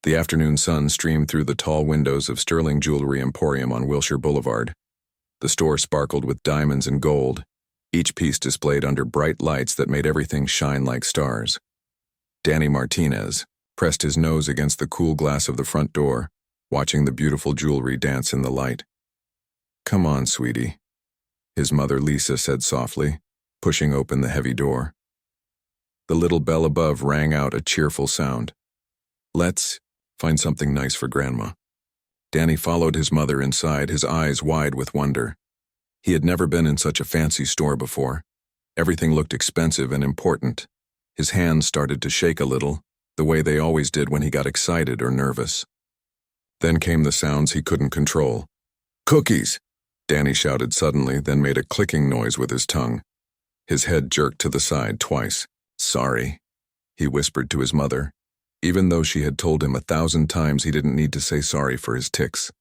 The afternoon sun streamed through the tall windows of Sterling Jewelry Emporium on Wilshire Boulevard. The store sparkled with diamonds and gold, each piece displayed under bright lights that made everything shine like stars. Danny Martinez pressed his nose against the cool glass of the front door, watching the beautiful jewelry dance in the light. "Come on, sweetie," his mother Lisa said softly, pushing open the heavy door. The little bell above rang out a cheerful sound. "Let's find something nice for Grandma." Danny followed his mother inside, his eyes wide with wonder. He had never been in such a fancy store before. Everything looked expensive and important. His hands started to shake a little, the way they always did when he got excited or nervous. Then came the sounds he couldn't control. "Cookies!" Danny shouted suddenly, then made a clicking noise with his tongue. His head jerked to the side twice. "Sorry," he whispered to his mother, even though she had told him 1,000 times he didn't need to say sorry for his tics.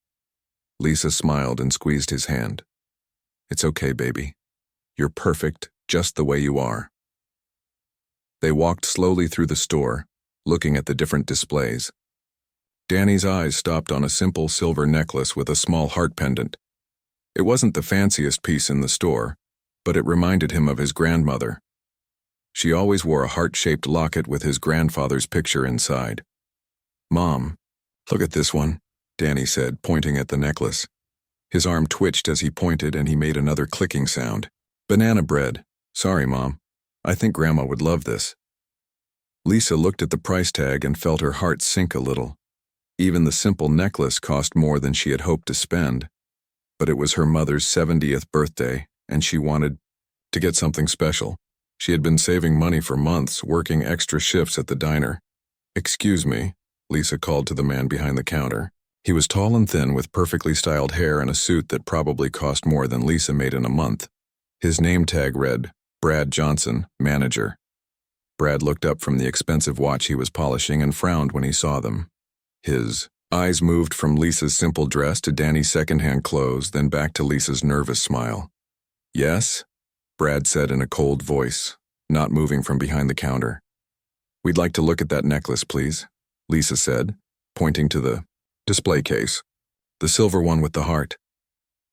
Lisa smiled and squeezed his hand. "It's okay, baby. You're perfect, just the way you are." They walked slowly through the store, looking at the different displays. Danny's eyes stopped on a simple silver necklace with a small heart pendant. It wasn't the fanciest piece in the store, but it reminded him of his grandmother. She always wore a heart-shaped locket with his grandfather's picture inside. "Mom, look at this one," Danny said, pointing at the necklace. His arm twitched as he pointed, and he made another clicking sound. "Banana bread. Sorry, Mom. I think Grandma would love this." Lisa looked at the price tag and felt her heart sink a little. Even the simple necklace cost more than she had hoped to spend. But it was her mother's 70th birthday, and she wanted to get something special. She had been saving money for months, working extra shifts at the diner. "Excuse me," Lisa called to the man behind the counter. He was tall and thin with perfectly styled hair and a suit that probably cost more than Lisa made in a month. His name tag read, Brad Johnson, manager. Brad looked up from the expensive watch he was polishing and frowned when he saw them. His eyes moved from Lisa's simple dress to Danny's secondhand clothes, then back to Lisa's nervous smile. "Yes?" Brad said in a cold voice, not moving from behind the counter. "We'd like to look at that necklace, please," Lisa said, pointing to the display case. "The silver one with the heart."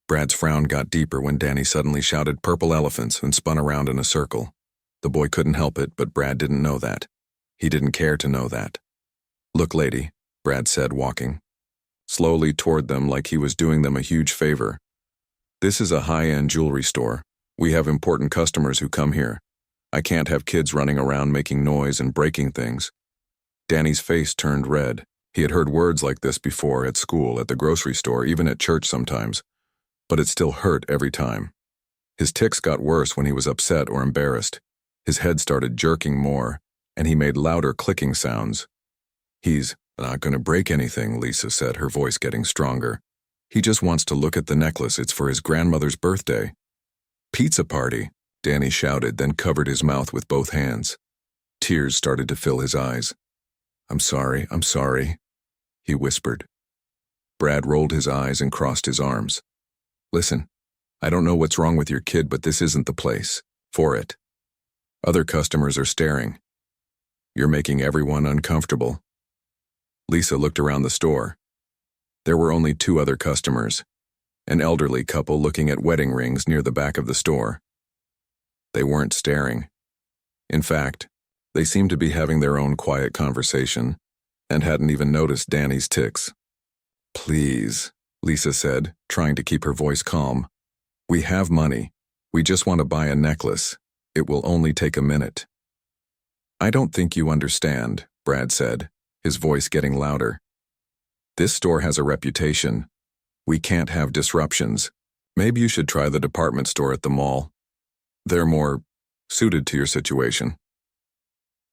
Brad's frown got deeper when Danny suddenly shouted "purple elephants" and spun around in a circle. The boy couldn't help it, but Brad didn't know that. He didn't care to know that. "Look, lady," Brad said, walking slowly toward them like he was doing them a huge favor. "This is a high-end jewelry store. We have important customers who come here. I can't have kids running around making noise and breaking things." Danny's face turned red. He had heard words like this before at school, at the grocery store, even at church sometimes. But it still hurt every time. His tics got worse when he was upset or embarrassed. His head started jerking more, and he made louder clicking sounds. "He's not going to break anything," Lisa said, her voice getting stronger. "He just wants to look at the necklace. It's for his grandmother's birthday." "Pizza party," Danny shouted, then covered his mouth with both hands. Tears started to fill his eyes. I'm sorry," he whispered. Brad rolled his eyes and crossed his arms. "Listen, I don't know what's wrong with your kid, but this isn't the place for it. Other customers are staring. You're making everyone uncomfortable." Lisa looked around the store. There were only 2 other customers, an elderly couple looking at wedding rings near the back of the store. They weren't staring. In fact, they seemed to be having their own quiet conversation and hadn't even noticed Danny's tics. "Please," Lisa said, trying to keep her voice calm. "We have money. We just want to buy a necklace. It will only take a minute." "I don't think you understand," Brad said, his voice getting louder. "This store has a reputation. We can't have disruptions. Maybe you should try the department store at the mall. They're more suited to your situation."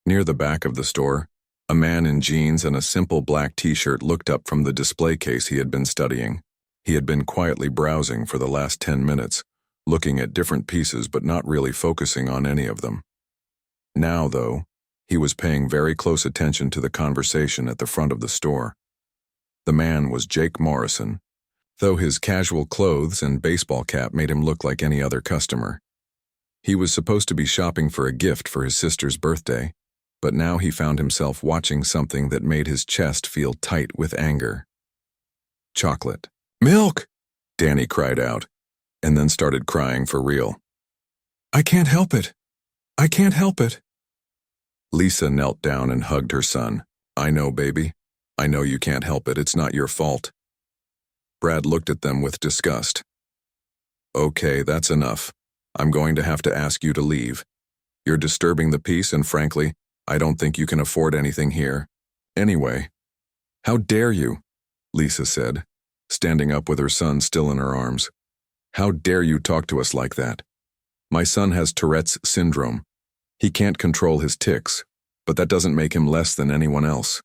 Near the back of the store, a man in jeans and a simple black t-shirt looked up from the display case he had been studying. He had been quietly browsing for the last 10 minutes, looking at different pieces but not really focusing on any of them. Now, though, he was paying very close attention to the conversation at the front of the store. The man was Jake Morrison, though his casual clothes and baseball cap made him look like any other customer. He was supposed to be shopping for a gift for his sister's birthday. But now he found himself watching something that made his chest feel tight with anger. Chocolate. "Milk!" Danny cried out, and then started crying for real. "I can't help it. I can't help it." Lisa knelt down and hugged her son. "I know, baby. I know you can't help it. It's not your fault." Brad looked at them with disgust. "Okay, that's enough. I'm going to have to ask you to leave. You're disturbing the peace, and frankly, I don't think you can afford anything here. Anyway." "How dare you?" Lisa said, standing up with her son still in her arms. "How dare you talk to us like that? My son has Tourette's syndrome. He can't control his tics, but that doesn't make him less than anyone else."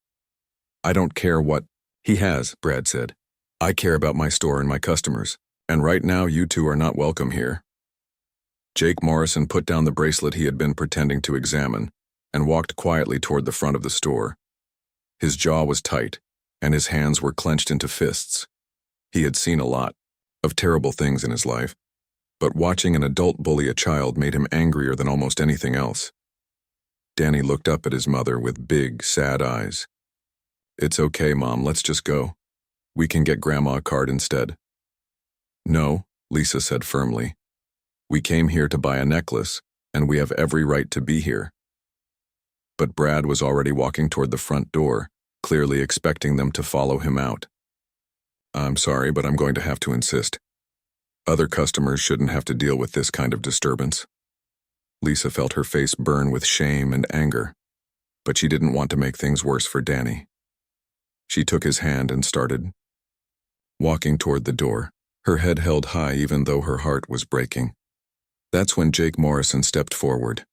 "I don't care what he has," Brad said. "I care about my store and my customers, and right now you two are not welcome here." Jake Morrison put down the bracelet he had been pretending to examine and walked quietly toward the front of the store. His jaw was tight, and his hands were clenched into fists. He had seen a lot of terrible things in his life, but watching an adult bully a child made him angrier than almost anything else. Danny looked up at his mother with big, sad eyes. "It's okay, Mom, let's just go. We can get Grandma a card instead." "No," Lisa said firmly. "We came here to buy a necklace, and we have every right to be here." But Brad was already walking toward the front door, clearly expecting them to follow him out. "I'm sorry, but I'm going to have to insist. Other customers shouldn't have to deal with this kind of disturbance." Lisa felt her face burn with shame and anger, but she didn't want to make things worse for Danny. She took his hand and started walking toward the door, her head held high even though her heart was breaking. That's when Jake Morrison stepped forward.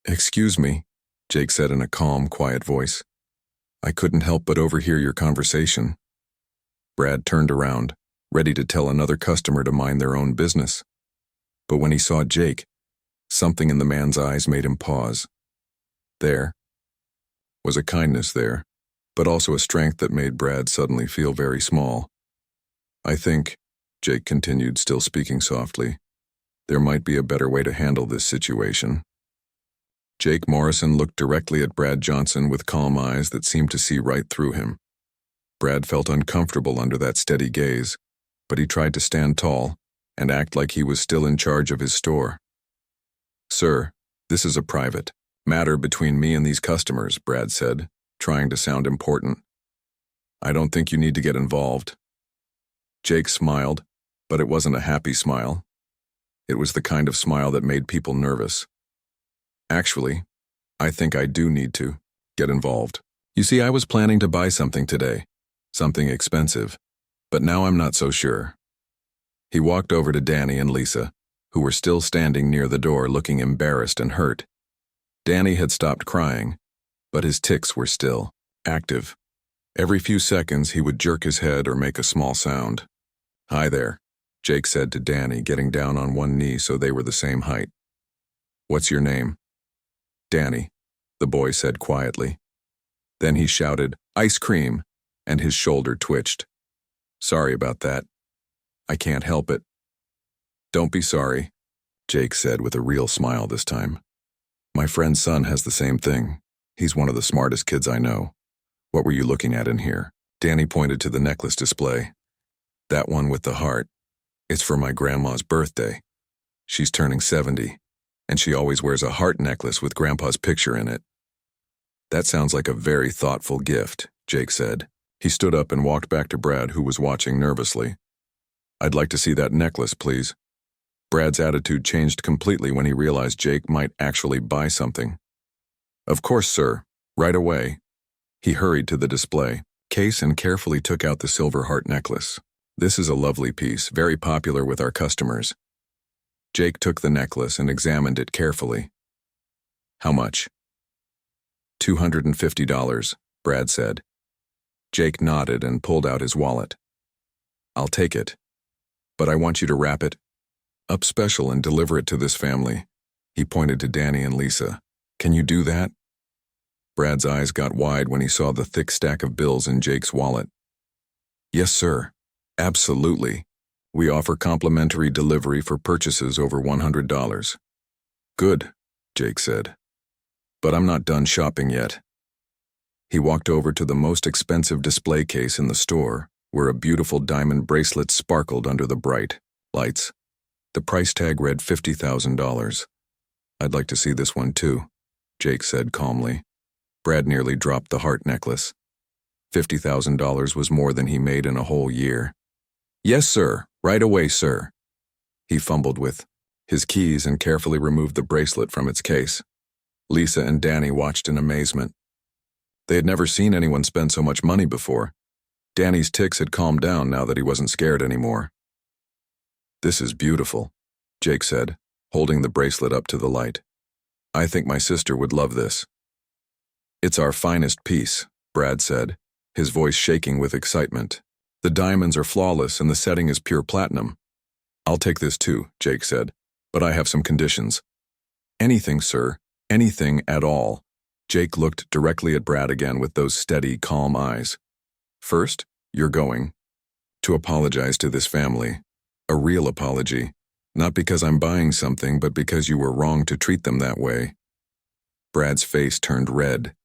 "Excuse me," Jake said in a calm, quiet voice. "I couldn't help but overhear your conversation." Brad turned around, ready to tell another customer to mind their own business. But when he saw Jake, something in the man's eyes made him pause. There was a kindness there, but also a strength that made Brad suddenly feel very small. "I think," Jake continued, still speaking softly, "there might be a better way to handle this situation." Jake Morrison looked directly at Brad Johnson with calm eyes that seemed to see right through him. Brad felt uncomfortable under that steady gaze, but he tried to stand tall and act like he was still in charge of his store. "Sir, this is a private matter between me and these customers," Brad said, trying to sound important. "I don't think you need to get involved." Jake smiled, but it wasn't a happy smile. It was the kind of smile that made people nervous. "Actually, I think I do need to get involved. You see, I was planning to buy something today, something expensive, but now I'm not so sure." He walked over to Danny and Lisa, who were still standing near the door looking embarrassed and hurt. Danny had stopped crying, but his tics were still active. Every few seconds he would jerk his head or make a small sound. "Hi there," Jake said to Danny, getting down on one knee so they were the same height. "What's your name?" "Danny," the boy said quietly. Then he shouted, "Ice cream," and his shoulder twitched. "Sorry about that. I can't help it." "Don't be sorry," Jake said with a real smile this time. "My friend's son has the same thing. He's one of the smartest kids I know. What were you looking at in here?" Danny pointed to the necklace display. "That one with the heart. It's for my grandma's birthday. She's turning 70, and she always wears a heart necklace with Grandpa's picture in it." "That sounds like a very thoughtful gift," Jake said. He stood up and walked back to Brad, who was watching nervously. "I'd like to see that necklace, please." Brad's attitude changed completely when he realized Jake might actually buy something. "Of course, sir. Right away." He hurried to the display case and carefully took out the silver heart necklace. "This is a lovely piece, very popular with our customers." Jake took the necklace and examined it carefully. "How much?" $250, Brad said. Jake nodded and pulled out his wallet. "I'll take it, but I want you to wrap it up special and deliver it to this family." He pointed to Danny and Lisa. "Can you do that?" Brad's eyes got wide when he saw the thick stack of bills in Jake's wallet. "Yes, sir. Absolutely. We offer complimentary delivery for purchases over $100. "Good," Jake said. But I'm not done shopping yet. He walked over to the most expensive display case in the store, where a beautiful diamond bracelet sparkled under the bright lights. The price tag read $50,000. I'd like to see this one too, Jake said calmly. Brad nearly dropped the heart necklace. $50,000 was more than he made in a whole year. Yes, sir. Right away, sir. He fumbled with his keys and carefully removed the bracelet from its case. Lisa and Danny watched in amazement. They had never seen anyone spend so much money before. Danny's tics had calmed down now that he wasn't scared anymore. This is beautiful, Jake said, holding the bracelet up to the light. I think my sister would love this. It's our finest piece, Brad said, his voice shaking with excitement. The diamonds are flawless and the setting is pure platinum. I'll take this too, Jake said, but I have some conditions. Anything, sir, anything at all. Jake looked directly at Brad again with those steady, calm eyes. First, you're going to apologize to this family. A real apology. Not because I'm buying something, but because you were wrong to treat them that way. Brad's face turned red.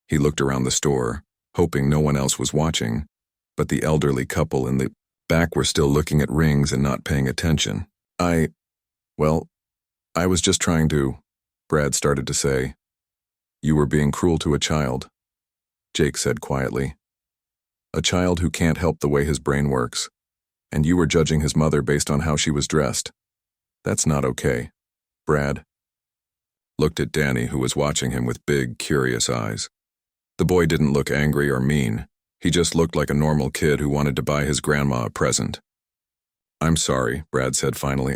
He looked around the store, hoping no one else was watching, but the elderly couple in the back were still looking at rings and not paying attention. I was just trying to, Brad started to say. You were being cruel to a child, Jake said quietly. A child who can't help the way his brain works, and you were judging his mother based on how she was dressed. That's not okay. Brad looked at Danny, who was watching him with big, curious eyes. The boy didn't look angry or mean. He just looked like a normal kid who wanted to buy his grandma a present. I'm sorry, Brad said finally.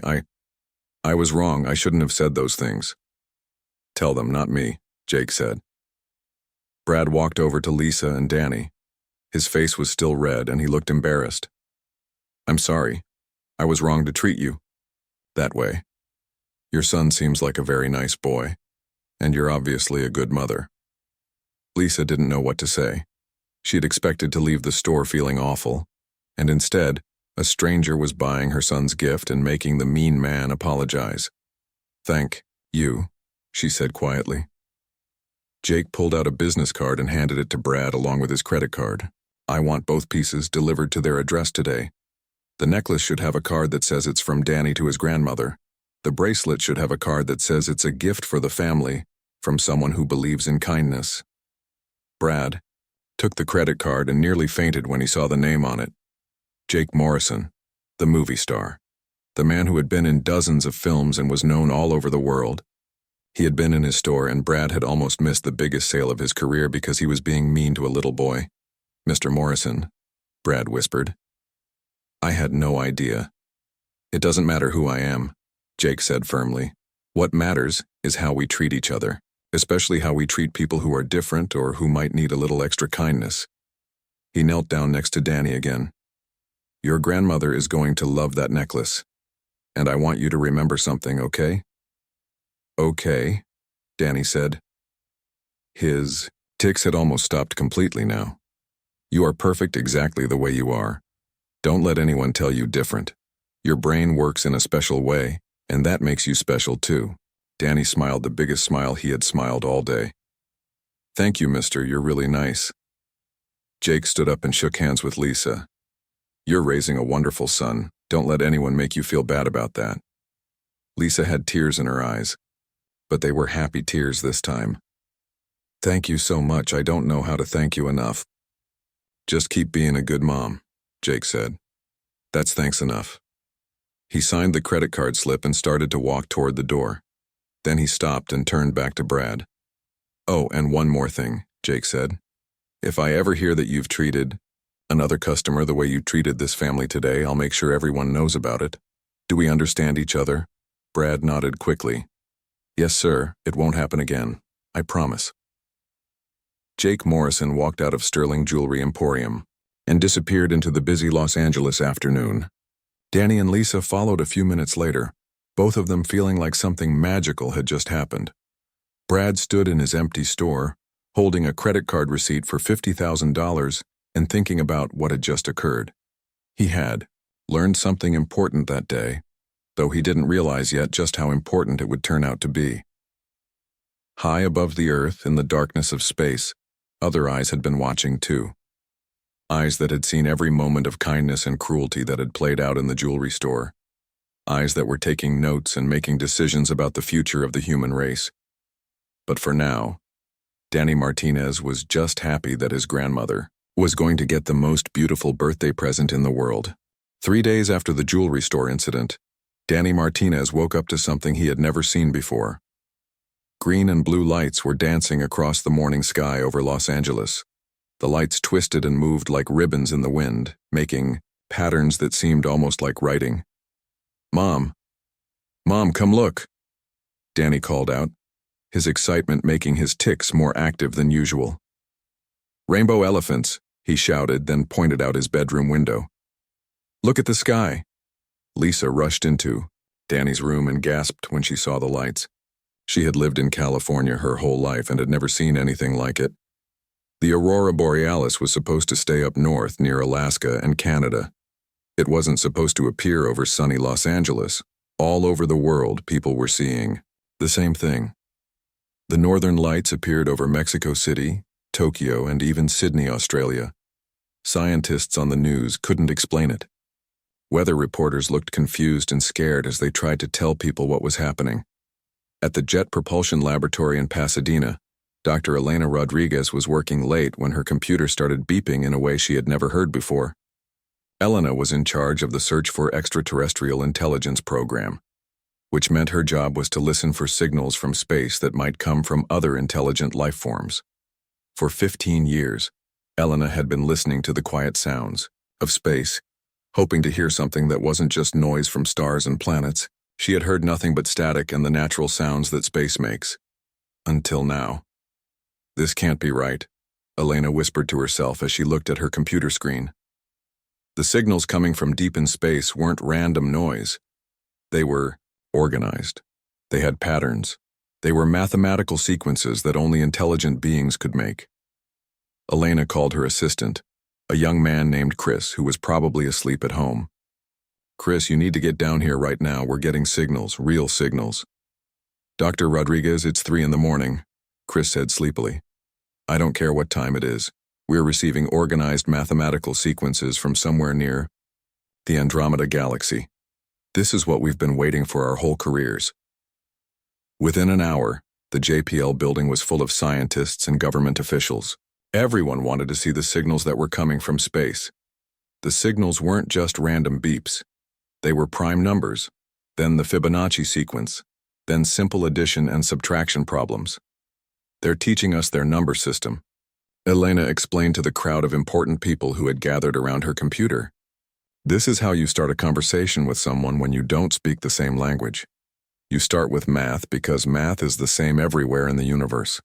I was wrong. I shouldn't have said those things. Tell them, not me, Jake said. Brad walked over to Lisa and Danny. His face was still red and he looked embarrassed. I'm sorry. I was wrong to treat you that way. Your son seems like a very nice boy, and you're obviously a good mother. Lisa didn't know what to say. She had expected to leave the store feeling awful, and instead, a stranger was buying her son's gift and making the mean man apologize. Thank you, she said quietly. Jake pulled out a business card and handed it to Brad along with his credit card. I want both pieces delivered to their address today. The necklace should have a card that says it's from Danny to his grandmother. The bracelet should have a card that says it's a gift for the family from someone who believes in kindness. Brad took the credit card and nearly fainted when he saw the name on it. Jake Morrison, the movie star. The man who had been in dozens of films and was known all over the world. He had been in his store and Brad had almost missed the biggest sale of his career because he was being mean to a little boy. Mr. Morrison, Brad whispered. I had no idea. It doesn't matter who I am, Jake said firmly. What matters is how we treat each other, especially how we treat people who are different or who might need a little extra kindness. He knelt down next to Danny again. Your grandmother is going to love that necklace, and I want you to remember something, okay? Okay, Danny said. His tics had almost stopped completely now. You are perfect exactly the way you are. Don't let anyone tell you different. Your brain works in a special way, and that makes you special too. Danny smiled the biggest smile he had smiled all day. Thank you, mister, you're really nice. Jake stood up and shook hands with Lisa. You're raising a wonderful son. Don't let anyone make you feel bad about that. Lisa had tears in her eyes, but they were happy tears this time. Thank you so much. I don't know how to thank you enough. Just keep being a good mom, Jake said. That's thanks enough. He signed the credit card slip and started to walk toward the door. Then he stopped and turned back to Brad. Oh, and one more thing, Jake said. If I ever hear that you've treated another customer the way you treated this family today, I'll make sure everyone knows about it. Do we understand each other? Brad nodded quickly. Yes, sir, it won't happen again. I promise. Jake Morrison walked out of Sterling Jewelry Emporium and disappeared into the busy Los Angeles afternoon. Danny and Lisa followed a few minutes later, both of them feeling like something magical had just happened. Brad stood in his empty store, holding a credit card receipt for $50,000 and thinking about what had just occurred. He had learned something important that day, though he didn't realize yet just how important it would turn out to be. High above the earth, in the darkness of space, other eyes had been watching too. Eyes that had seen every moment of kindness and cruelty that had played out in the jewelry store. Eyes that were taking notes and making decisions about the future of the human race. But for now, Danny Martinez was just happy that his grandmother was going to get the most beautiful birthday present in the world. 3 days after the jewelry store incident, Danny Martinez woke up to something he had never seen before. Green and blue lights were dancing across the morning sky over Los Angeles. The lights twisted and moved like ribbons in the wind, making patterns that seemed almost like writing. "Mom! Mom, come look!" Danny called out, his excitement making his tics more active than usual. "Rainbow elephants," he shouted, then pointed out his bedroom window. "Look at the sky!" Lisa rushed into Danny's room and gasped when she saw the lights. She had lived in California her whole life and had never seen anything like it. The aurora borealis was supposed to stay up north near Alaska and Canada. It wasn't supposed to appear over sunny Los Angeles. All over the world, people were seeing the same thing. The northern lights appeared over Mexico City, Tokyo, and even Sydney, Australia. Scientists on the news couldn't explain it. Weather reporters looked confused and scared as they tried to tell people what was happening. At the Jet Propulsion Laboratory in Pasadena, Dr. Elena Rodriguez was working late when her computer started beeping in a way she had never heard before. Elena was in charge of the Search for Extraterrestrial Intelligence program, which meant her job was to listen for signals from space that might come from other intelligent life forms. For 15 years, Elena had been listening to the quiet sounds of space, hoping to hear something that wasn't just noise from stars and planets. She had heard nothing but static and the natural sounds that space makes. Until now. "This can't be right," Elena whispered to herself as she looked at her computer screen. The signals coming from deep in space weren't random noise. They were organized. They had patterns. They were mathematical sequences that only intelligent beings could make. Elena called her assistant, a young man named Chris who was probably asleep at home. "Chris, you need to get down here right now. We're getting signals, real signals." "Dr. Rodriguez, it's 3 in the morning, Chris said sleepily. "I don't care what time it is. We're receiving organized mathematical sequences from somewhere near the Andromeda Galaxy. This is what we've been waiting for our whole careers." Within an hour, the JPL building was full of scientists and government officials. Everyone wanted to see the signals that were coming from space. The signals weren't just random beeps. They were prime numbers, then the Fibonacci sequence, then simple addition and subtraction problems. "They're teaching us their number system," Elena explained to the crowd of important people who had gathered around her computer. "This is how you start a conversation with someone when you don't speak the same language. You start with math because math is the same everywhere in the universe."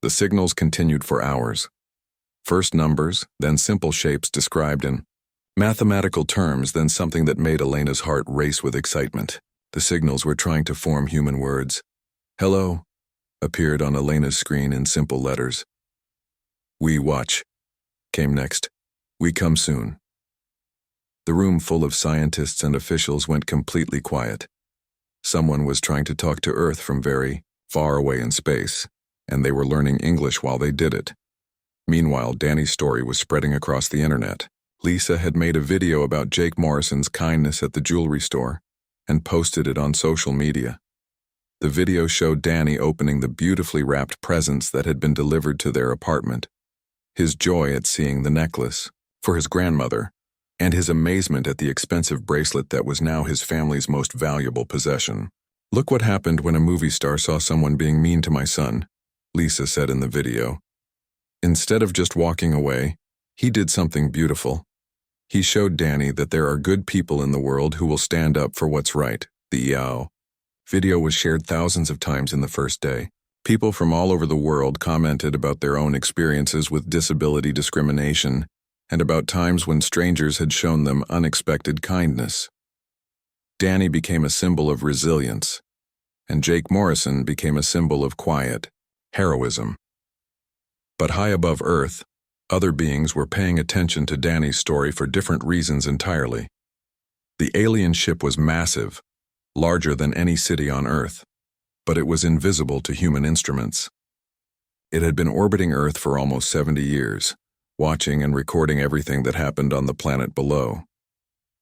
The signals continued for hours. First numbers, then simple shapes described in mathematical terms, then something that made Elena's heart race with excitement. The signals were trying to form human words. "Hello," appeared on Elena's screen in simple letters. "We watch," came next. "We come soon." The room full of scientists and officials went completely quiet. Someone was trying to talk to Earth from very far away in space, and they were learning English while they did it. Meanwhile, Danny's story was spreading across the internet. Lisa had made a video about Jake Morrison's kindness at the jewelry store and posted it on social media. The video showed Danny opening the beautifully wrapped presents that had been delivered to their apartment, his joy at seeing the necklace for his grandmother, and his amazement at the expensive bracelet that was now his family's most valuable possession. "Look what happened when a movie star saw someone being mean to my son," Lisa said in the video. "Instead of just walking away, he did something beautiful. He showed Danny that there are good people in the world who will stand up for what's right." The video was shared thousands of times in the first day. People from all over the world commented about their own experiences with disability discrimination and about times when strangers had shown them unexpected kindness. Danny became a symbol of resilience, and Jake Morrison became a symbol of quiet heroism. But high above Earth, other beings were paying attention to Danny's story for different reasons entirely. The alien ship was massive, larger than any city on Earth. but it was invisible to human instruments. It had been orbiting Earth for almost 70 years, watching and recording everything that happened on the planet below.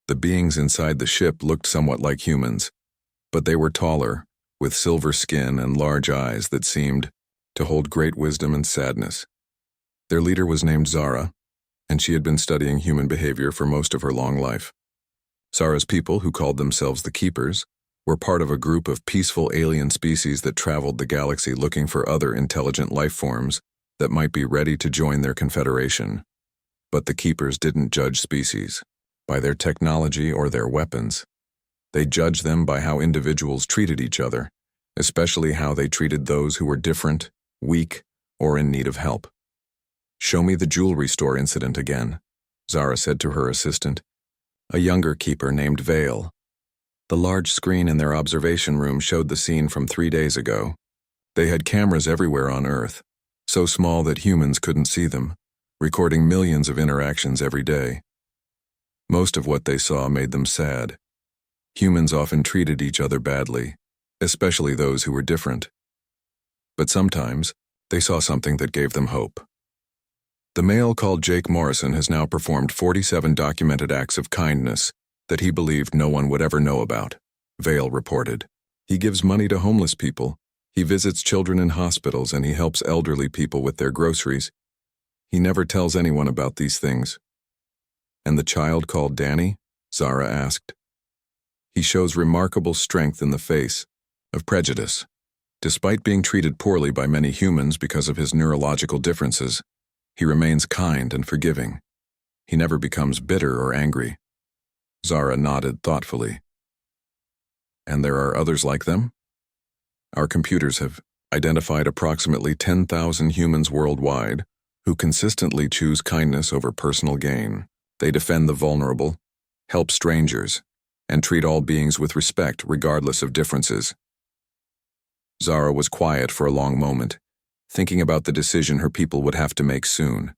The beings inside the ship looked somewhat like humans, but they were taller, with silver skin and large eyes that seemed to hold great wisdom and sadness. Their leader was named Zara, and she had been studying human behavior for most of her long life. Zara's people, who called themselves the Keepers, were part of a group of peaceful alien species that traveled the galaxy looking for other intelligent life forms that might be ready to join their confederation. But the Keepers didn't judge species by their technology or their weapons. They judged them by how individuals treated each other, especially how they treated those who were different, weak, or in need of help. "Show me the jewelry store incident again," Zara said to her assistant, a younger keeper named Vale. The large screen in their observation room showed the scene from 3 days ago. They had cameras everywhere on Earth, so small that humans couldn't see them, recording millions of interactions every day. Most of what they saw made them sad. Humans often treated each other badly, especially those who were different. But sometimes, they saw something that gave them hope. The male called Jake Morrison has now performed 47 documented acts of kindness that he believed no one would ever know about, Vale reported. He gives money to homeless people, he visits children in hospitals, and he helps elderly people with their groceries. He never tells anyone about these things. "And the child called Danny?" Zara asked. "He shows remarkable strength in the face of prejudice. Despite being treated poorly by many humans because of his neurological differences, he remains kind and forgiving. He never becomes bitter or angry." Zara nodded thoughtfully. "And there are others like them? Our computers have identified approximately 10,000 humans worldwide who consistently choose kindness over personal gain. They defend the vulnerable, help strangers, and treat all beings with respect regardless of differences." Zara was quiet for a long moment, thinking about the decision her people would have to make soon.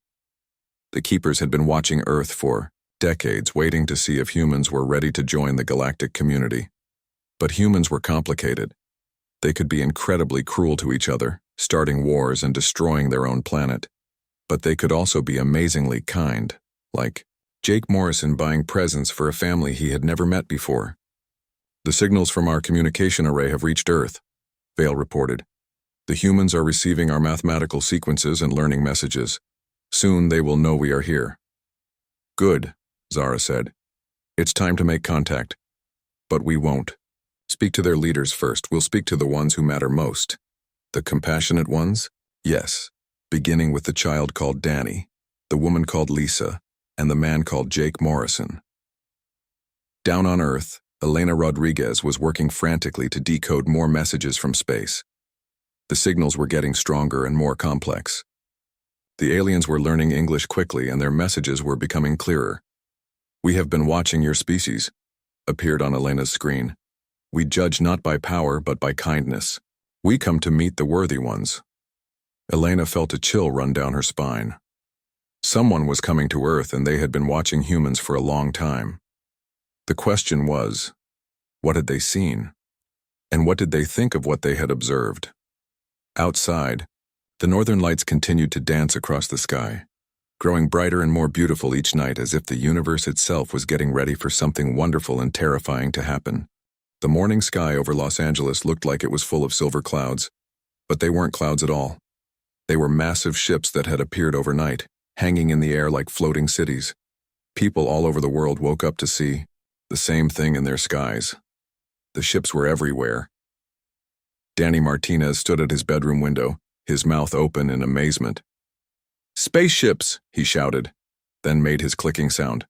The Keepers had been watching Earth for decades, waiting to see if humans were ready to join the galactic community. But humans were complicated. They could be incredibly cruel to each other, starting wars and destroying their own planet. But they could also be amazingly kind, like Jake Morrison buying presents for a family he had never met before. "The signals from our communication array have reached Earth," Vale reported. "The humans are receiving our mathematical sequences and learning messages. Soon they will know we are here." "Good," Zara said. "It's time to make contact. But we won't. Speak to their leaders first. We'll speak to the ones who matter most. The compassionate ones? Yes. Beginning with the child called Danny, the woman called Lisa, and the man called Jake Morrison." Down on Earth, Elena Rodriguez was working frantically to decode more messages from space. The signals were getting stronger and more complex. The aliens were learning English quickly, and their messages were becoming clearer. "We have been watching your species," appeared on Elena's screen. "We judge not by power but by kindness. We come to meet the worthy ones." Elena felt a chill run down her spine. Someone was coming to Earth, and they had been watching humans for a long time. The question was, what had they seen? And what did they think of what they had observed? Outside, the northern lights continued to dance across the sky, growing brighter and more beautiful each night, as if the universe itself was getting ready for something wonderful and terrifying to happen. The morning sky over Los Angeles looked like it was full of silver clouds, but they weren't clouds at all. They were massive ships that had appeared overnight, hanging in the air like floating cities. People all over the world woke up to see the same thing in their skies. The ships were everywhere. Danny Martinez stood at his bedroom window, his mouth open in amazement. "Spaceships!" he shouted, then made his clicking sound.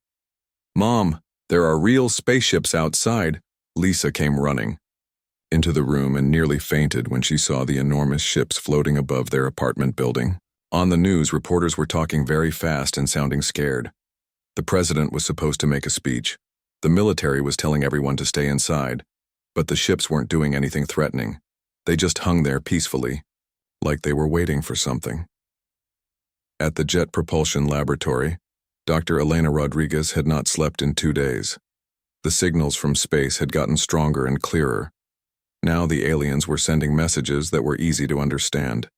"Mom, there are real spaceships outside." Lisa came running into the room and nearly fainted when she saw the enormous ships floating above their apartment building. On the news, reporters were talking very fast and sounding scared. The president was supposed to make a speech. The military was telling everyone to stay inside, but the ships weren't doing anything threatening. They just hung there peacefully, like they were waiting for something. At the Jet Propulsion Laboratory, Dr. Elena Rodriguez had not slept in 2 days. The signals from space had gotten stronger and clearer. Now the aliens were sending messages that were easy to understand.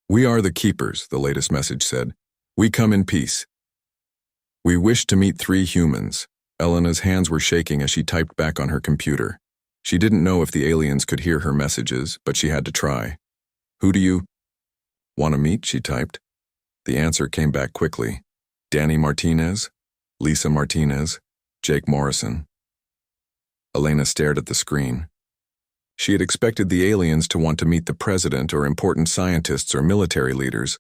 "We are the Keepers," the latest message said. "We come in peace. We wish to meet 3 humans." Elena's hands were shaking as she typed back on her computer. She didn't know if the aliens could hear her messages, but she had to try. "Who do you want to meet?" she typed. The answer came back quickly. "Danny Martinez, Lisa Martinez, Jake Morrison." Elena stared at the screen. She had expected the aliens to want to meet the president or important scientists or military leaders,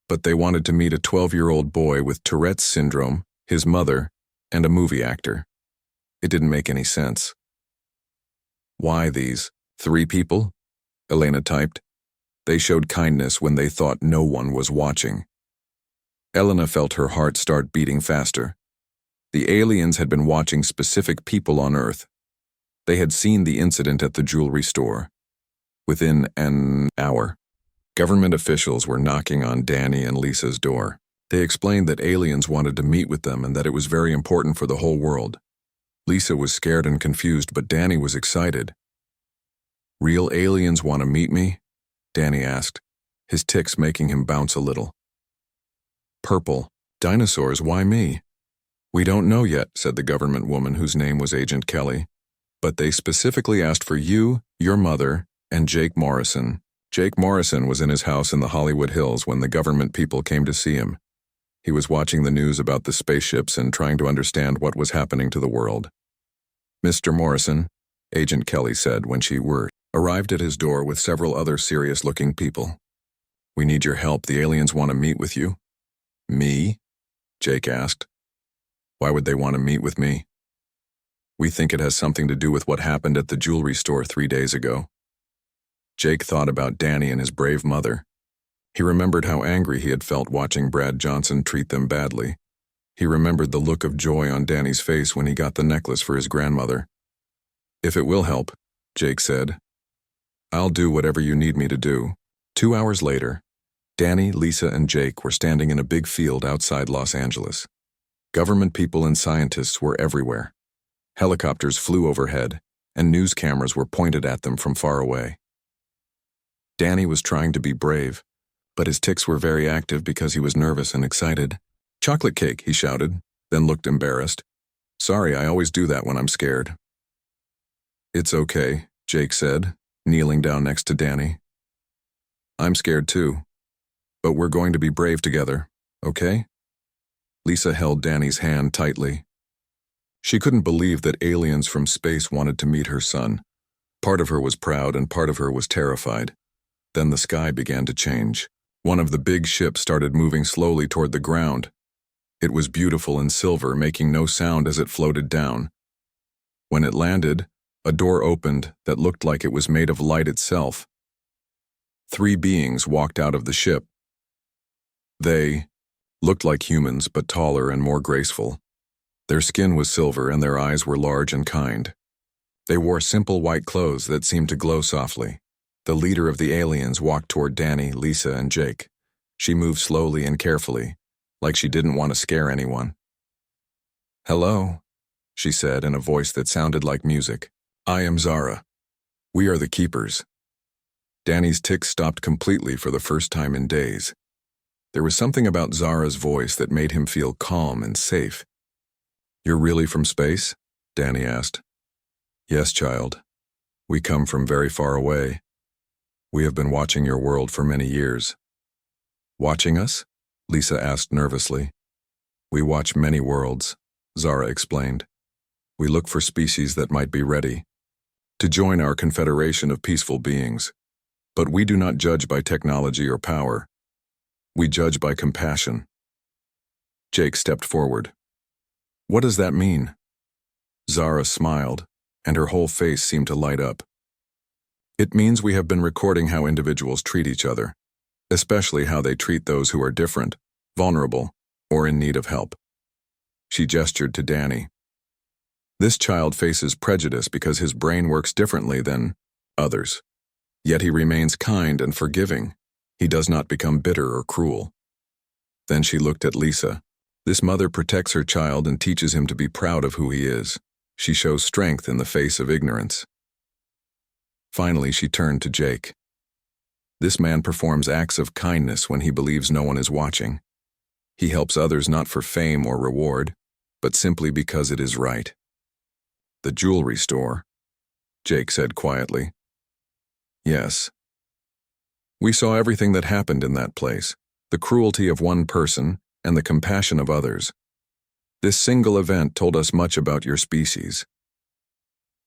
but they wanted to meet a 12-year-old boy with Tourette's syndrome, his mother, and a movie actor. It didn't make any sense. "Why these 3 people?" Elena typed. "They showed kindness when they thought no one was watching." Elena felt her heart start beating faster. The aliens had been watching specific people on Earth. They had seen the incident at the jewelry store. Within an hour, government officials were knocking on Danny and Lisa's door. They explained that aliens wanted to meet with them and that it was very important for the whole world. Lisa was scared and confused, but Danny was excited. "Real aliens want to meet me?" Danny asked, his tics making him bounce a little. "Purple. Dinosaurs, why me?" "We don't know yet," said the government woman whose name was Agent Kelly. "But they specifically asked for you, your mother, and Jake Morrison." Jake Morrison was in his house in the Hollywood Hills when the government people came to see him. He was watching the news about the spaceships and trying to understand what was happening to the world. "Mr. Morrison," Agent Kelly said when she arrived at his door with several other serious-looking people. "We need your help. The aliens want to meet with you." "Me?" Jake asked. "Why would they want to meet with me?" "We think it has something to do with what happened at the jewelry store 3 days ago." Jake thought about Danny and his brave mother. He remembered how angry he had felt watching Brad Johnson treat them badly. He remembered the look of joy on Danny's face when he got the necklace for his grandmother. "If it will help," Jake said, "I'll do whatever you need me to do." 2 hours later, Danny, Lisa, and Jake were standing in a big field outside Los Angeles. Government people and scientists were everywhere. Helicopters flew overhead, and news cameras were pointed at them from far away. Danny was trying to be brave, but his tics were very active because he was nervous and excited. "Chocolate cake," he shouted, then looked embarrassed. "Sorry, I always do that when I'm scared." "It's okay," Jake said, kneeling down next to Danny. "I'm scared too, but we're going to be brave together, okay?" Lisa held Danny's hand tightly. She couldn't believe that aliens from space wanted to meet her son. Part of her was proud and part of her was terrified. Then the sky began to change. One of the big ships started moving slowly toward the ground. It was beautiful and silver, making no sound as it floated down. When it landed, a door opened that looked like it was made of light itself. 3 beings walked out of the ship. They looked like humans, but taller and more graceful. Their skin was silver and their eyes were large and kind. They wore simple white clothes that seemed to glow softly. The leader of the aliens walked toward Danny, Lisa, and Jake. She moved slowly and carefully, like she didn't want to scare anyone. "Hello," she said in a voice that sounded like music. "I am Zara. We are the Keepers." Danny's tics stopped completely for the first time in days. There was something about Zara's voice that made him feel calm and safe. "You're really from space?" Danny asked. "Yes, child. We come from very far away. We have been watching your world for many years." "Watching us?" Lisa asked nervously. "We watch many worlds," Zara explained. "We look for species that might be ready to join our confederation of peaceful beings. But we do not judge by technology or power. We judge by compassion." Jake stepped forward. "What does that mean?" Zara smiled, and her whole face seemed to light up. "It means we have been recording how individuals treat each other, especially how they treat those who are different, vulnerable, or in need of help." She gestured to Danny. "This child faces prejudice because his brain works differently than others. Yet he remains kind and forgiving. He does not become bitter or cruel." Then she looked at Lisa. "This mother protects her child and teaches him to be proud of who he is. She shows strength in the face of ignorance." Finally, she turned to Jake. This man performs acts of kindness when he believes no one is watching. He helps others not for fame or reward, but simply because it is right. The jewelry store, Jake said quietly. Yes. We saw everything that happened in that place, the cruelty of one person and the compassion of others. This single event told us much about your species.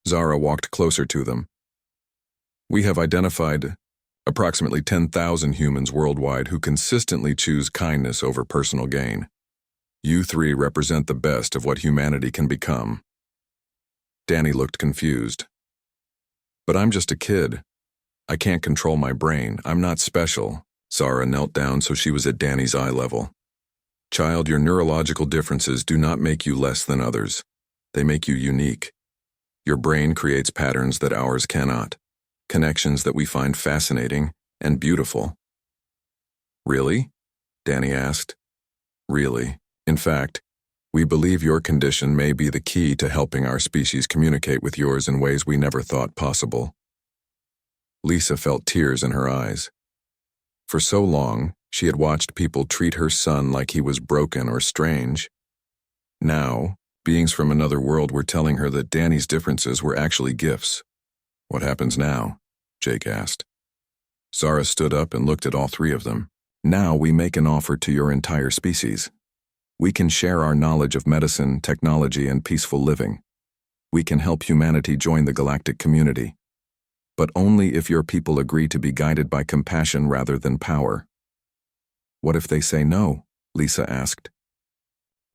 Zara walked closer to them. We have identified approximately 10,000 humans worldwide who consistently choose kindness over personal gain. You three represent the best of what humanity can become. Danny looked confused. But I'm just a kid. I can't control my brain. I'm not special. Zara knelt down so she was at Danny's eye level. Child, your neurological differences do not make you less than others. They make you unique. Your brain creates patterns that ours cannot, connections that we find fascinating and beautiful. Really? Danny asked. Really. In fact, we believe your condition may be the key to helping our species communicate with yours in ways we never thought possible. Lisa felt tears in her eyes. For so long, she had watched people treat her son like he was broken or strange. Now, beings from another world were telling her that Danny's differences were actually gifts. What happens now? Jake asked. Zara stood up and looked at all three of them. Now we make an offer to your entire species. We can share our knowledge of medicine, technology, and peaceful living. We can help humanity join the galactic community. But only if your people agree to be guided by compassion rather than power. What if they say no? Lisa asked.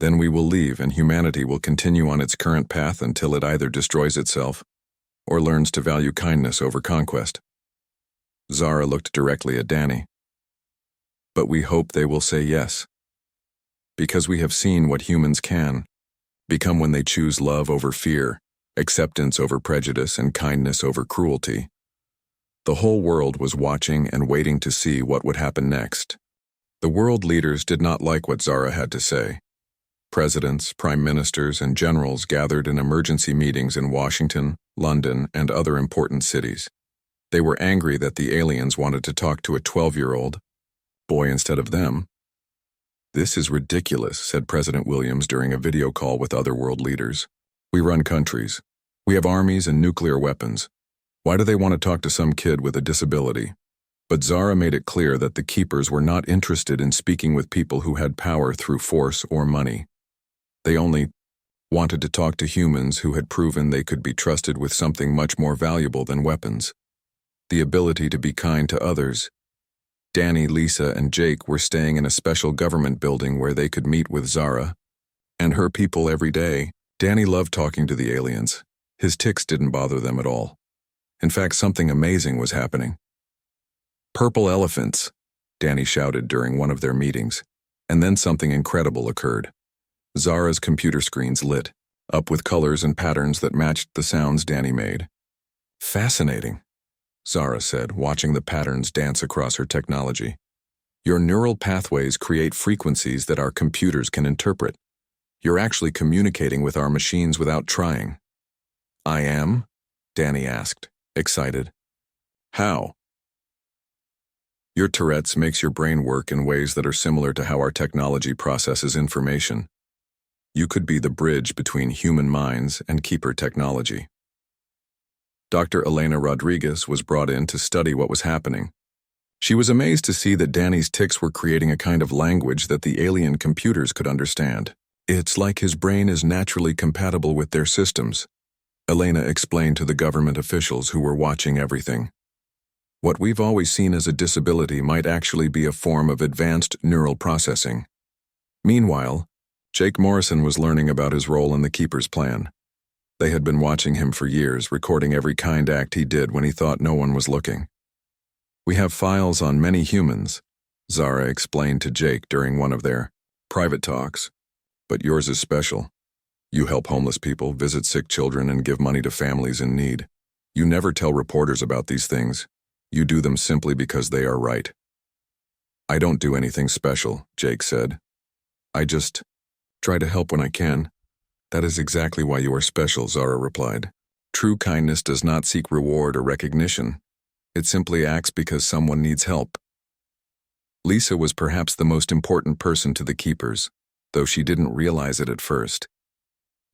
Then we will leave and humanity will continue on its current path until it either destroys itself or learns to value kindness over conquest. Zara looked directly at Danny. But we hope they will say yes. Because we have seen what humans can become when they choose love over fear, acceptance over prejudice, and kindness over cruelty. The whole world was watching and waiting to see what would happen next. The world leaders did not like what Zara had to say. Presidents, prime ministers, and generals gathered in emergency meetings in Washington, London, and other important cities. They were angry that the aliens wanted to talk to a 12-year-old boy instead of them. This is ridiculous, said President Williams during a video call with other world leaders. We run countries. We have armies and nuclear weapons. Why do they want to talk to some kid with a disability? But Zara made it clear that the Keepers were not interested in speaking with people who had power through force or money. They only wanted to talk to humans who had proven they could be trusted with something much more valuable than weapons: the ability to be kind to others. Danny, Lisa, and Jake were staying in a special government building where they could meet with Zara and her people every day. Danny loved talking to the aliens. His tics didn't bother them at all. In fact, something amazing was happening. Purple elephants, Danny shouted during one of their meetings, and then something incredible occurred. Zara's computer screens lit up with colors and patterns that matched the sounds Danny made. Fascinating, Zara said, watching the patterns dance across her technology. Your neural pathways create frequencies that our computers can interpret. You're actually communicating with our machines without trying. I am? Danny asked, excited. How? Your Tourette's makes your brain work in ways that are similar to how our technology processes information. You could be the bridge between human minds and Keeper technology. Dr. Elena Rodriguez was brought in to study what was happening. She was amazed to see that Danny's tics were creating a kind of language that the alien computers could understand. It's like his brain is naturally compatible with their systems, Elena explained to the government officials who were watching everything. What we've always seen as a disability might actually be a form of advanced neural processing. Meanwhile, Jake Morrison was learning about his role in the Keeper's plan. They had been watching him for years, recording every kind act he did when he thought no one was looking. We have files on many humans, Zara explained to Jake during one of their private talks, but yours is special. You help homeless people, visit sick children, and give money to families in need. You never tell reporters about these things. You do them simply because they are right. I don't do anything special, Jake said. I just try to help when I can. That is exactly why you are special, Zara replied. True kindness does not seek reward or recognition. It simply acts because someone needs help. Lisa was perhaps the most important person to the keepers, though she didn't realize it at first.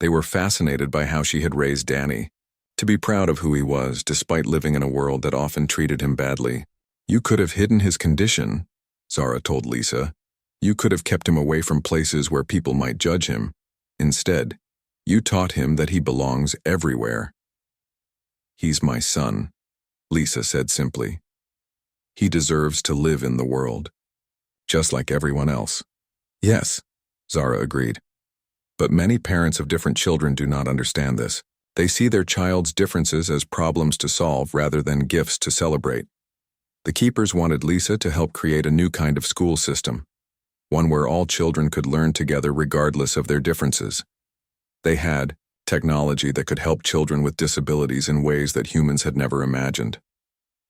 They were fascinated by how she had raised Danny, to be proud of who he was despite living in a world that often treated him badly. You could have hidden his condition, Zara told Lisa. You could have kept him away from places where people might judge him. Instead, you taught him that he belongs everywhere. He's my son, Lisa said simply. He deserves to live in the world, just like everyone else. Yes, Zara agreed. But many parents of different children do not understand this. They see their child's differences as problems to solve rather than gifts to celebrate. The keepers wanted Lisa to help create a new kind of school system, one where all children could learn together regardless of their differences. They had technology that could help children with disabilities in ways that humans had never imagined.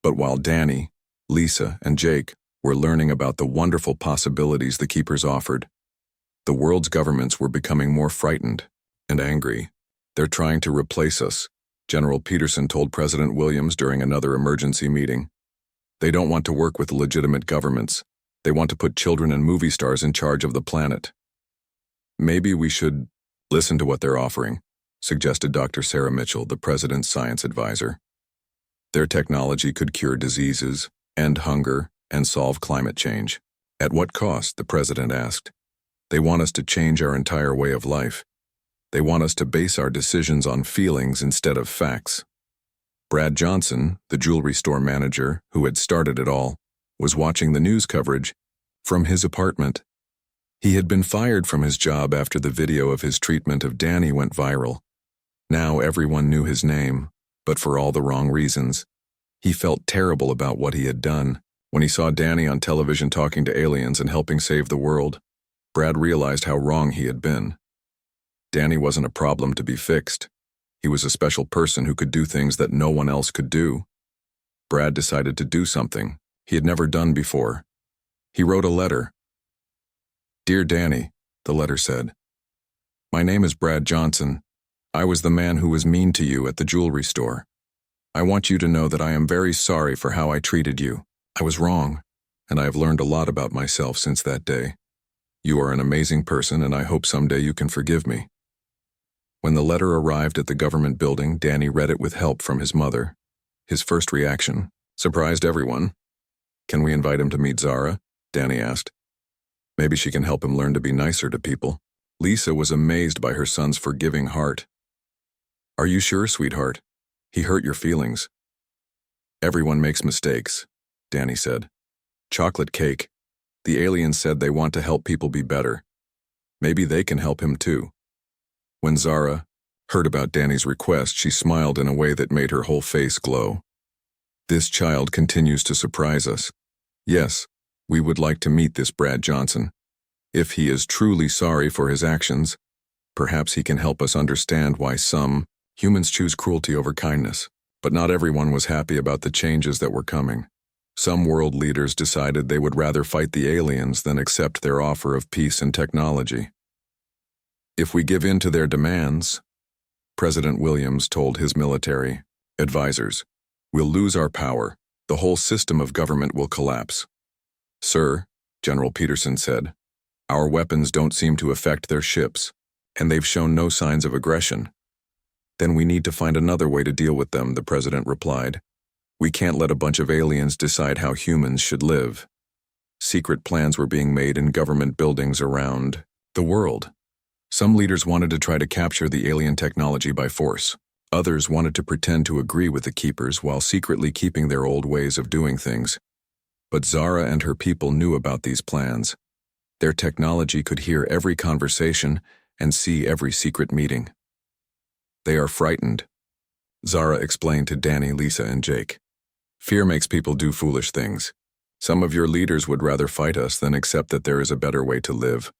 But while Danny, Lisa, and Jake were learning about the wonderful possibilities the keepers offered, the world's governments were becoming more frightened and angry. They're trying to replace us, General Peterson told President Williams during another emergency meeting. They don't want to work with legitimate governments. They want to put children and movie stars in charge of the planet. Maybe we should listen to what they're offering, suggested Dr. Sarah Mitchell, the president's science advisor. Their technology could cure diseases, end hunger, and solve climate change. At what cost? The president asked. They want us to change our entire way of life. They want us to base our decisions on feelings instead of facts. Brad Johnson, the jewelry store manager who had started it all, was watching the news coverage from his apartment. He had been fired from his job after the video of his treatment of Danny went viral. Now everyone knew his name, but for all the wrong reasons. He felt terrible about what he had done. When he saw Danny on television talking to aliens and helping save the world, Brad realized how wrong he had been. Danny wasn't a problem to be fixed. He was a special person who could do things that no one else could do. Brad decided to do something he had never done before. He wrote a letter. Dear Danny, the letter said, my name is Brad Johnson. I was the man who was mean to you at the jewelry store. I want you to know that I am very sorry for how I treated you. I was wrong, and I have learned a lot about myself since that day. You are an amazing person, and I hope someday you can forgive me. When the letter arrived at the government building, Danny read it with help from his mother. His first reaction surprised everyone. Can we invite him to meet Zara? Danny asked. Maybe she can help him learn to be nicer to people. Lisa was amazed by her son's forgiving heart. Are you sure, sweetheart? He hurt your feelings. Everyone makes mistakes, Danny said. Chocolate cake. The aliens said they want to help people be better. Maybe they can help him too. When Zara heard about Danny's request, she smiled in a way that made her whole face glow. This child continues to surprise us. Yes, we would like to meet this Brad Johnson. If he is truly sorry for his actions, perhaps he can help us understand why some humans choose cruelty over kindness. But not everyone was happy about the changes that were coming. Some world leaders decided they would rather fight the aliens than accept their offer of peace and technology. If we give in to their demands, President Williams told his military advisors, we'll lose our power. The whole system of government will collapse. Sir, General Peterson said, our weapons don't seem to affect their ships, and they've shown no signs of aggression. Then we need to find another way to deal with them, the president replied. We can't let a bunch of aliens decide how humans should live. Secret plans were being made in government buildings around the world. Some leaders wanted to try to capture the alien technology by force. Others wanted to pretend to agree with the keepers while secretly keeping their old ways of doing things. But Zara and her people knew about these plans. Their technology could hear every conversation and see every secret meeting. They are frightened, Zara explained to Danny, Lisa, and Jake. Fear makes people do foolish things. Some of your leaders would rather fight us than accept that there is a better way to live.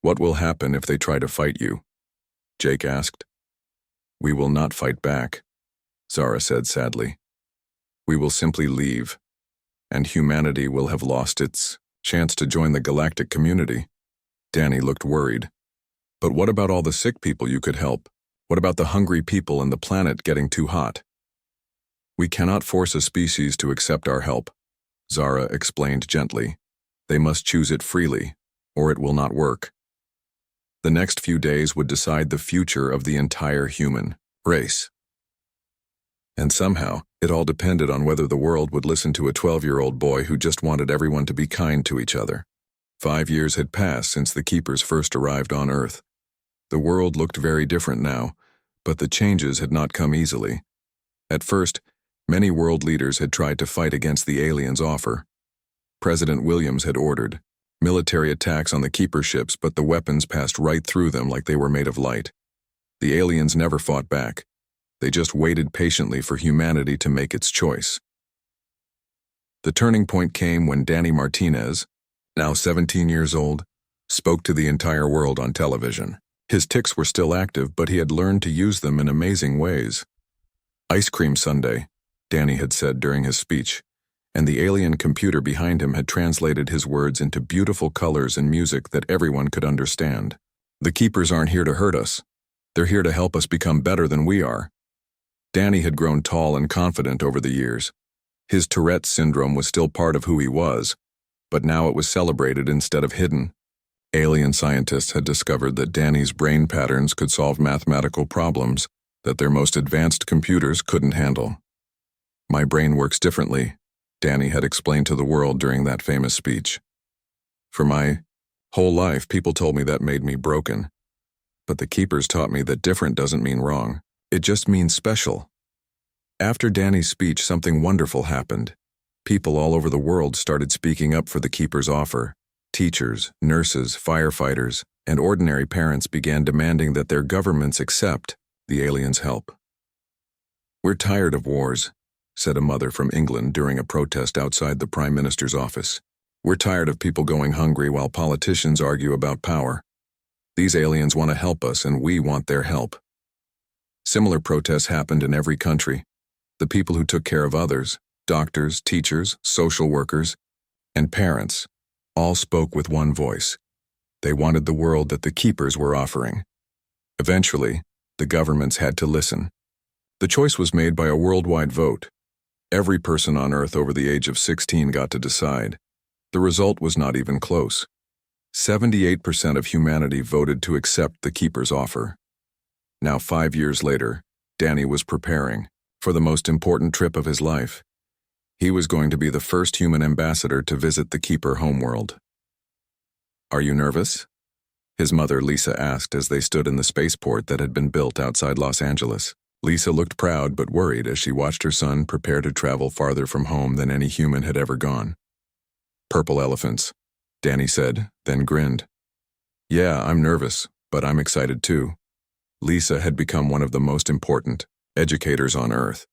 What will happen if they try to fight you? Jake asked. We will not fight back, Zara said sadly. We will simply leave, and humanity will have lost its chance to join the galactic community. Danny looked worried. But what about all the sick people you could help? What about the hungry people and the planet getting too hot? We cannot force a species to accept our help, Zara explained gently. They must choose it freely, or it will not work. The next few days would decide the future of the entire human race. And somehow, it all depended on whether the world would listen to a 12-year-old boy who just wanted everyone to be kind to each other. 5 years had passed since the Keepers first arrived on Earth. The world looked very different now, but the changes had not come easily. At first, many world leaders had tried to fight against the aliens' offer. President Williams had ordered military attacks on the Keeper ships, but the weapons passed right through them like they were made of light. The aliens never fought back. They just waited patiently for humanity to make its choice. The turning point came when Danny Martinez, now 17 years old, spoke to the entire world on television. His tics were still active, but he had learned to use them in amazing ways. "Ice cream sundae," Danny had said during his speech, and the alien computer behind him had translated his words into beautiful colors and music that everyone could understand. "The Keepers aren't here to hurt us. They're here to help us become better than we are." Danny had grown tall and confident over the years. His Tourette syndrome was still part of who he was, but now it was celebrated instead of hidden. Alien scientists had discovered that Danny's brain patterns could solve mathematical problems that their most advanced computers couldn't handle. "My brain works differently," Danny had explained to the world during that famous speech. "For my whole life, people told me that made me broken. But the Keepers taught me that different doesn't mean wrong. It just means special." After Danny's speech, something wonderful happened. People all over the world started speaking up for the Keepers' offer. Teachers, nurses, firefighters, and ordinary parents began demanding that their governments accept the aliens' help. "We're tired of wars," said a mother from England during a protest outside the Prime Minister's office. "We're tired of people going hungry while politicians argue about power. These aliens want to help us, and we want their help." Similar protests happened in every country. The people who took care of others, doctors, teachers, social workers, and parents, all spoke with one voice. They wanted the world that the Keepers were offering. Eventually, the governments had to listen. The choice was made by a worldwide vote. Every person on Earth over the age of 16 got to decide. The result was not even close. 78% of humanity voted to accept the Keepers' offer. Now, 5 years later, Danny was preparing for the most important trip of his life. He was going to be the first human ambassador to visit the Keeper homeworld. "Are you nervous?" his mother Lisa asked as they stood in the spaceport that had been built outside Los Angeles. Lisa looked proud but worried as she watched her son prepare to travel farther from home than any human had ever gone. "Purple elephants," Danny said, then grinned. "Yeah, I'm nervous, but I'm excited too." Lisa had become one of the most important educators on Earth.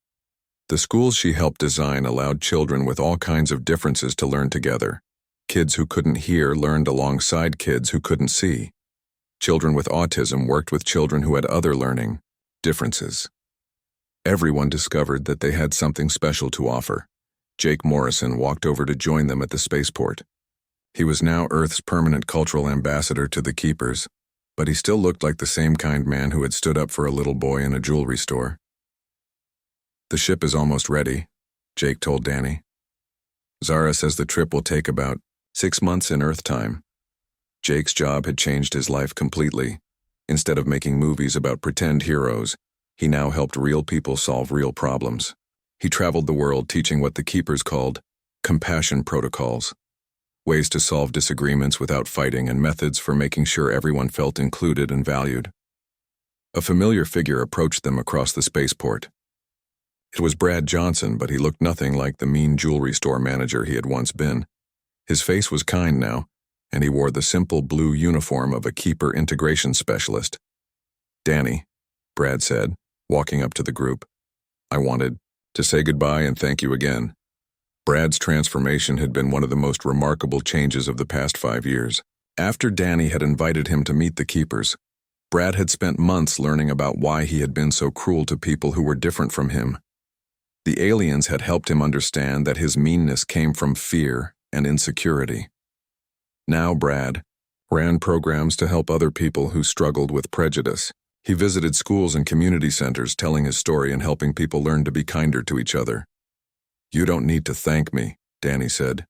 The schools she helped design allowed children with all kinds of differences to learn together. Kids who couldn't hear learned alongside kids who couldn't see. Children with autism worked with children who had other learning differences. Everyone discovered that they had something special to offer. Jake Morrison walked over to join them at the spaceport. He was now Earth's permanent cultural ambassador to the Keepers, but he still looked like the same kind man who had stood up for a little boy in a jewelry store. "The ship is almost ready," Jake told Danny. "Zara says the trip will take about 6 months in Earth time." Jake's job had changed his life completely. Instead of making movies about pretend heroes, he now helped real people solve real problems. He traveled the world teaching what the Keepers called compassion protocols, ways to solve disagreements without fighting and methods for making sure everyone felt included and valued. A familiar figure approached them across the spaceport. It was Brad Johnson, but he looked nothing like the mean jewelry store manager he had once been. His face was kind now, and he wore the simple blue uniform of a Keeper integration specialist. "Danny," Brad said, walking up to the group, "I wanted to say goodbye and thank you again." Brad's transformation had been one of the most remarkable changes of the past 5 years. After Danny had invited him to meet the Keepers, Brad had spent months learning about why he had been so cruel to people who were different from him. The aliens had helped him understand that his meanness came from fear and insecurity. Now Brad ran programs to help other people who struggled with prejudice. He visited schools and community centers, telling his story and helping people learn to be kinder to each other. "You don't need to thank me," Danny said.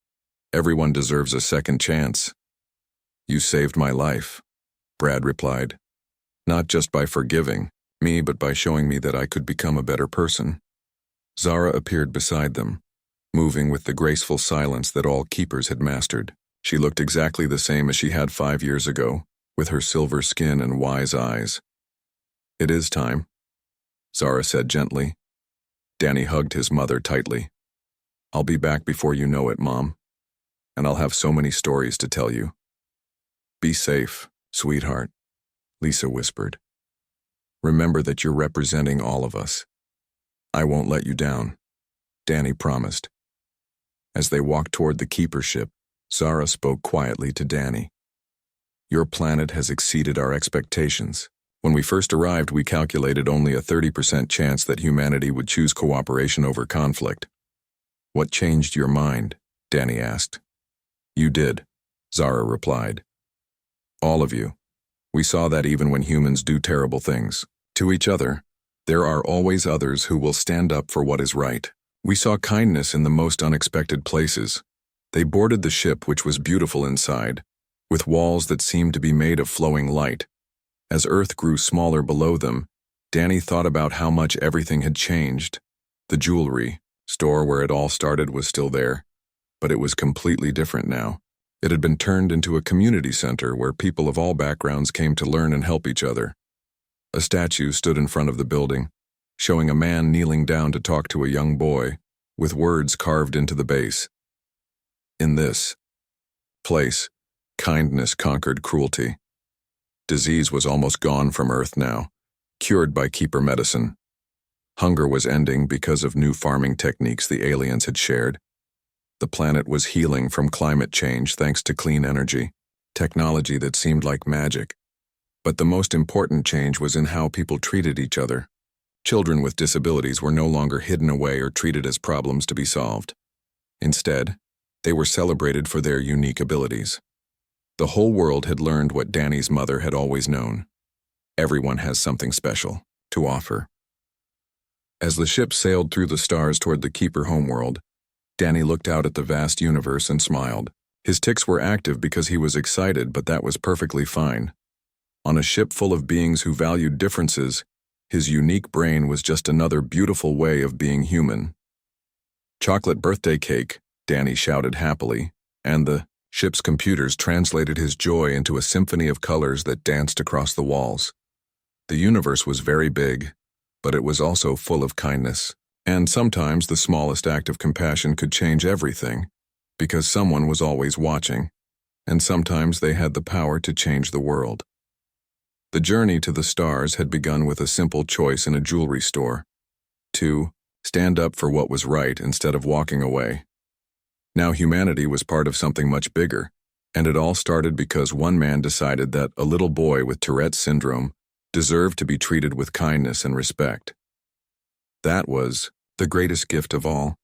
"Everyone deserves a second chance." "You saved my life," Brad replied. "Not just by forgiving me, but by showing me that I could become a better person." Zara appeared beside them, moving with the graceful silence that all keepers had mastered. She looked exactly the same as she had 5 years ago, with her silver skin and wise eyes. "It is time," Zara said gently. Danny hugged his mother tightly. "I'll be back before you know it, Mom. And I'll have so many stories to tell you." "Be safe, sweetheart," Lisa whispered. "Remember that you're representing all of us. I won't let you down," Danny promised. As they walked toward the keeper ship, Zara spoke quietly to Danny. "Your planet has exceeded our expectations. When we first arrived, we calculated only a 30% chance that humanity would choose cooperation over conflict." "What changed your mind?" Danny asked. "You did," Zara replied. "All of you. We saw that even when humans do terrible things to each other, there are always others who will stand up for what is right. We saw kindness in the most unexpected places." They boarded the ship, which was beautiful inside, with walls that seemed to be made of flowing light. As Earth grew smaller below them, Danny thought about how much everything had changed. The jewelry store where it all started was still there, but it was completely different now. It had been turned into a community center where people of all backgrounds came to learn and help each other. A statue stood in front of the building, showing a man kneeling down to talk to a young boy, with words carved into the base. "In this place, kindness conquered cruelty." Disease was almost gone from Earth now, cured by keeper medicine. Hunger was ending because of new farming techniques the aliens had shared. The planet was healing from climate change thanks to clean energy, technology that seemed like magic. But the most important change was in how people treated each other. Children with disabilities were no longer hidden away or treated as problems to be solved. Instead, they were celebrated for their unique abilities. The whole world had learned what Danny's mother had always known. Everyone has something special to offer. As the ship sailed through the stars toward the keeper homeworld, Danny looked out at the vast universe and smiled. His tics were active because he was excited, but that was perfectly fine. On a ship full of beings who valued differences, his unique brain was just another beautiful way of being human. "Chocolate birthday cake," Danny shouted happily, and the ship's computers translated his joy into a symphony of colors that danced across the walls. The universe was very big, but it was also full of kindness, and sometimes the smallest act of compassion could change everything, because someone was always watching, and sometimes they had the power to change the world. The journey to the stars had begun with a simple choice in a jewelry store: to stand up for what was right instead of walking away. Now humanity was part of something much bigger, and it all started because one man decided that a little boy with Tourette syndrome deserved to be treated with kindness and respect. That was the greatest gift of all.